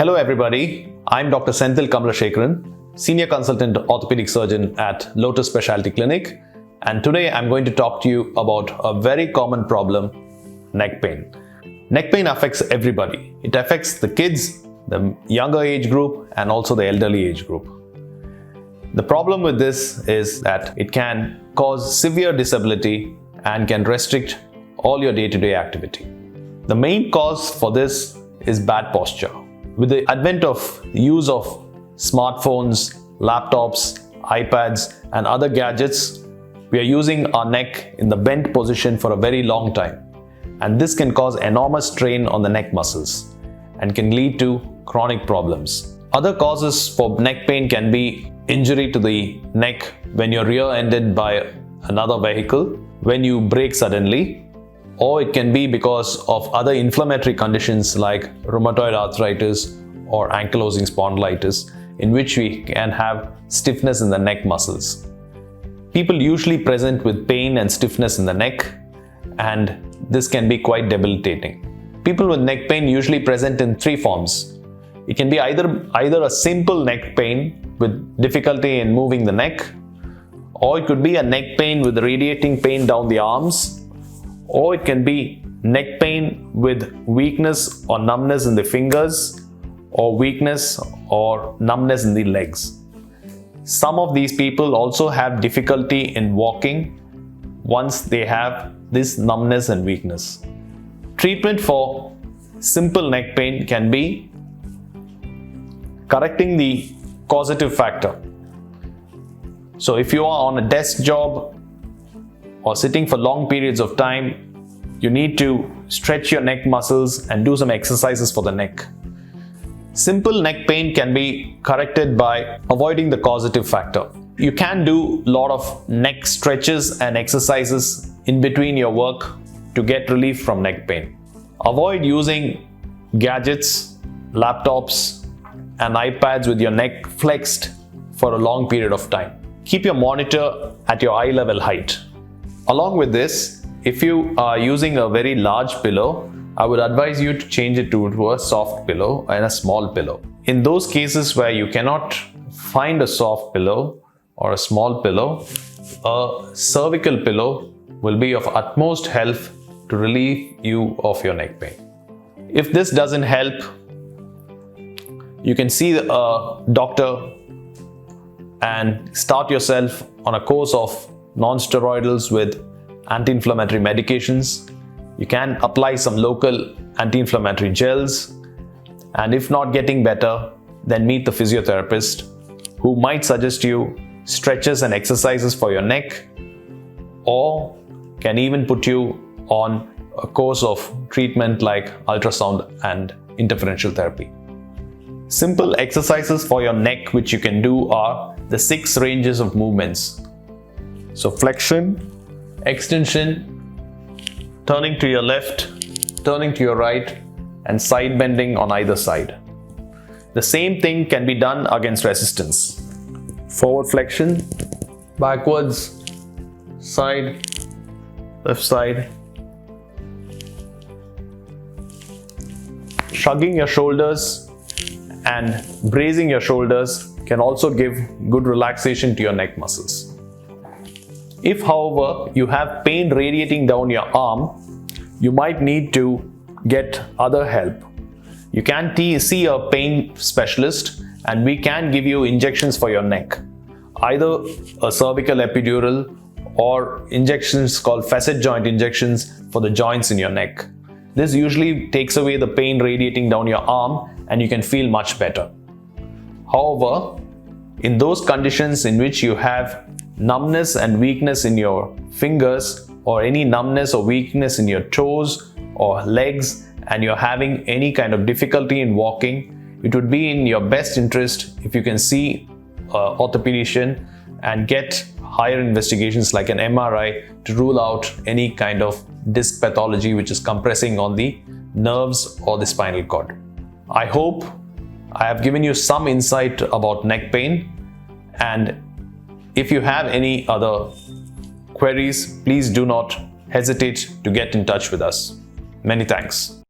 Hello everybody, I'm Dr. Senthil Kamalasekeran, Senior Consultant Orthopaedic Surgeon at Lotus Speciality Clinic, and today I'm going to talk to you about a very common problem, neck pain. Neck pain affects everybody. It affects the kids, the younger age group, and also the elderly age group. The problem with this is that it can cause severe disability and can restrict all your day-to-day activity. The main cause for this is bad posture. With the advent of use of smartphones, laptops, iPads, and other gadgets, we are using our neck in the bent position for a very long time. And this can cause enormous strain on the neck muscles and can lead to chronic problems. Other causes for neck pain can be injury to the neck when you're rear-ended by another vehicle, when you brake suddenly, or it can be because of other inflammatory conditions like rheumatoid arthritis or ankylosing spondylitis, in which we can have stiffness in the neck muscles. People usually present with pain and stiffness in the neck, and this can be quite debilitating. People with neck pain usually present in three forms. It can be either a simple neck pain with difficulty in moving the neck, or it could be a neck pain with radiating pain down the arms, or it can be neck pain with weakness or numbness in the fingers, or weakness or numbness in the legs. Some of these people also have difficulty in walking once they have this numbness and weakness. Treatment for simple neck pain can be correcting the causative factor. So if you are on a desk job or sitting for long periods of time, you need to stretch your neck muscles and do some exercises for the neck. Simple neck pain can be corrected by avoiding the causative factor. You can do a lot of neck stretches and exercises in between your work to get relief from neck pain. Avoid using gadgets, laptops, and iPads with your neck flexed for a long period of time. Keep your monitor at your eye level height. Along with this, if you are using a very large pillow, I would advise you to change it to a soft pillow and a small pillow. In those cases where you cannot find a soft pillow or a small pillow, a cervical pillow will be of utmost help to relieve you of your neck pain. If this doesn't help, you can see a doctor and start yourself on a course of non-steroidals with anti-inflammatory medications. You can apply some local anti-inflammatory gels, and if not getting better, then meet the physiotherapist who might suggest you stretches and exercises for your neck, or can even put you on a course of treatment like ultrasound and interferential therapy. Simple exercises for your neck which you can do are the 6 ranges of movements. So flexion, extension, turning to your left, turning to your right, and side bending on either side. The same thing can be done against resistance. Forward flexion, backwards, side, left side. Shrugging your shoulders and bracing your shoulders can also give good relaxation to your neck muscles. If, however, you have pain radiating down your arm, you might need to get other help. You can see a pain specialist, and we can give you injections for your neck, either a cervical epidural or injections called facet joint injections for the joints in your neck. This usually takes away the pain radiating down your arm, and you can feel much better. However, in those conditions in which you have numbness and weakness in your fingers, or any numbness or weakness in your toes or legs, and you're having any kind of difficulty in walking, it would be in your best interest if you can see an orthopedician and get higher investigations like an MRI to rule out any kind of disc pathology which is compressing on the nerves or the spinal cord. I hope I have given you some insight about neck pain, and if you have any other queries, please do not hesitate to get in touch with us. Many thanks.